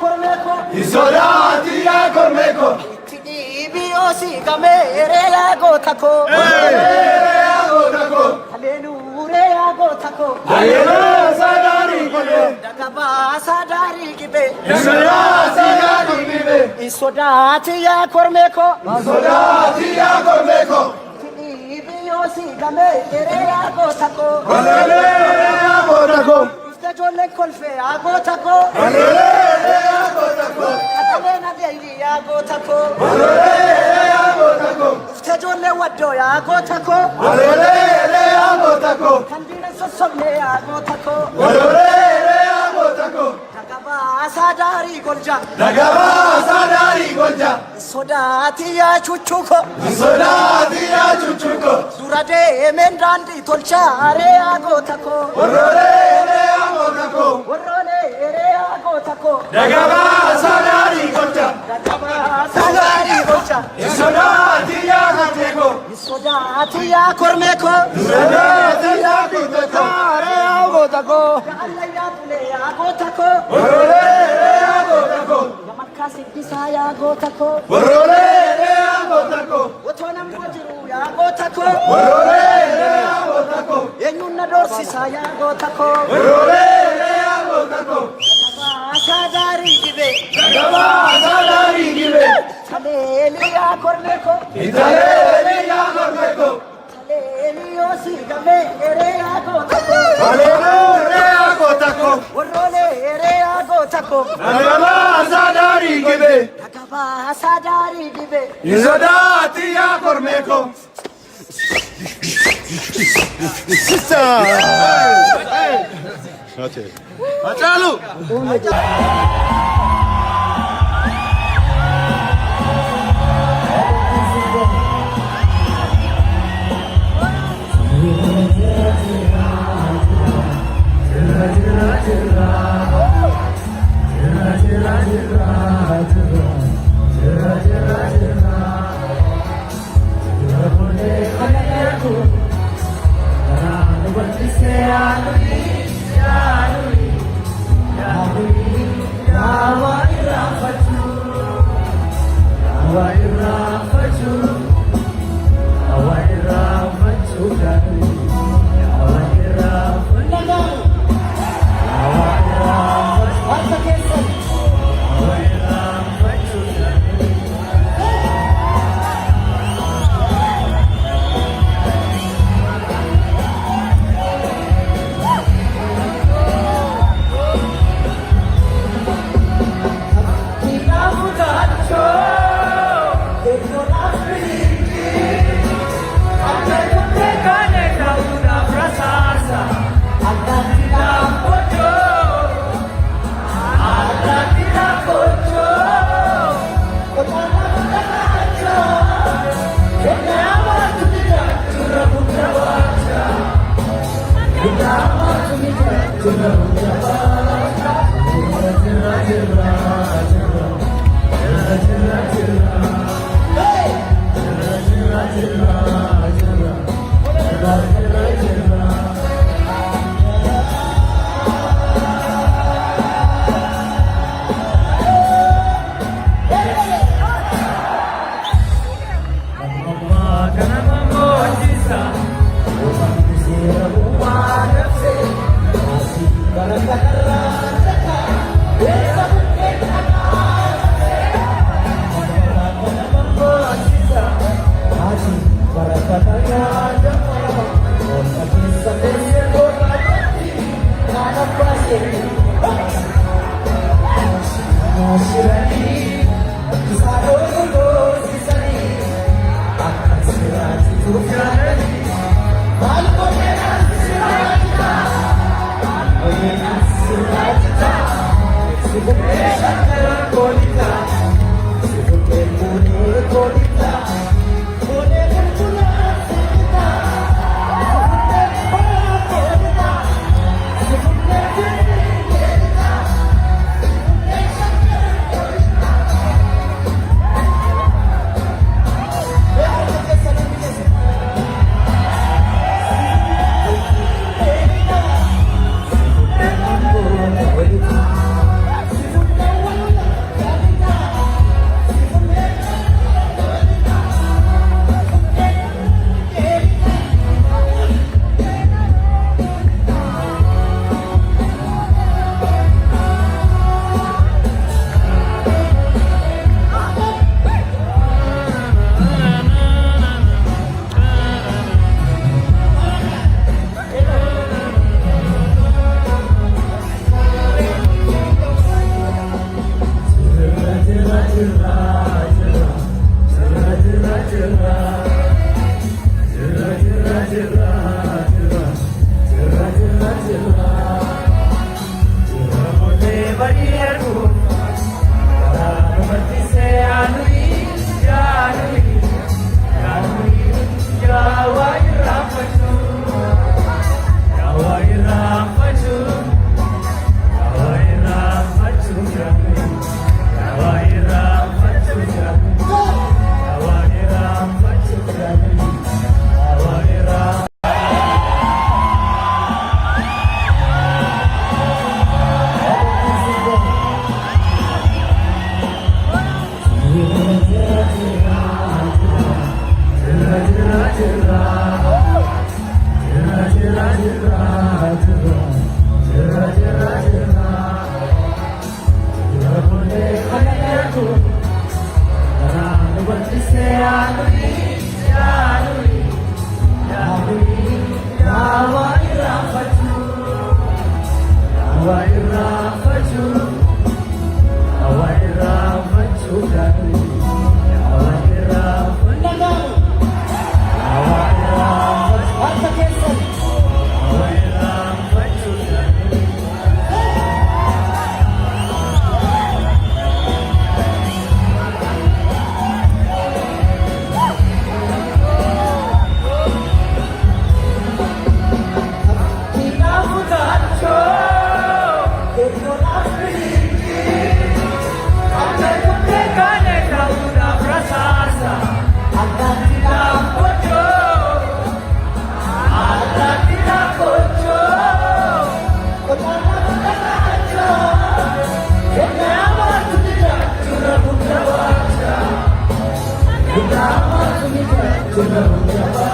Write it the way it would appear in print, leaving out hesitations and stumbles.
kormeko Isolati ya kormeko Biosi gamere ya gotako Hallelujah ya gotako Hallelujah sadari gibe Dagaba sadari gibe Isola sadari gibe Isodati ya kormeko Isolati ya kormeko Biosi gamere ya gotako Hallelujah ya gotako Jole kolfe ya gotako Hallelujah ya gotako Atalena deili ya gotako Hallelujah ya gotako Jole wado ya gotako Hallelujah ya gotako Kandina sosomne ya gotako Hallelujah ya gotako Dagaba sadari golja Dagaba sadari golja Sodati ya chuchuko Isolati ya chuchuko Durade emendandi tolchare ya gotako Hallelujah ya gotako Warone ere ya gotako Dagaba sadari golja Dagaba sadari golja Isolati ya gotako Sodati ya kormeko Isolati ya gotako Are ya gotako Allah ya tule ya gotako Hallelujah ya gotako Yamakka siddisa ya gotako Hallelujah ya gotako Otonam gojiru ya gotako Hallelujah ya gotako Enyunna dorsisa ya gotako Hallelujah ya gotako Sadari gibe Dagaba sadari gibe Haleli ya kormeko Italeli ya kormeko Haleli osi game ere ya gotako Hallelujah ya gotako Warone ere ya gotako Dagaba sadari gibe Dagaba sadari gibe Isolati ya kormeko Achalu Thank you.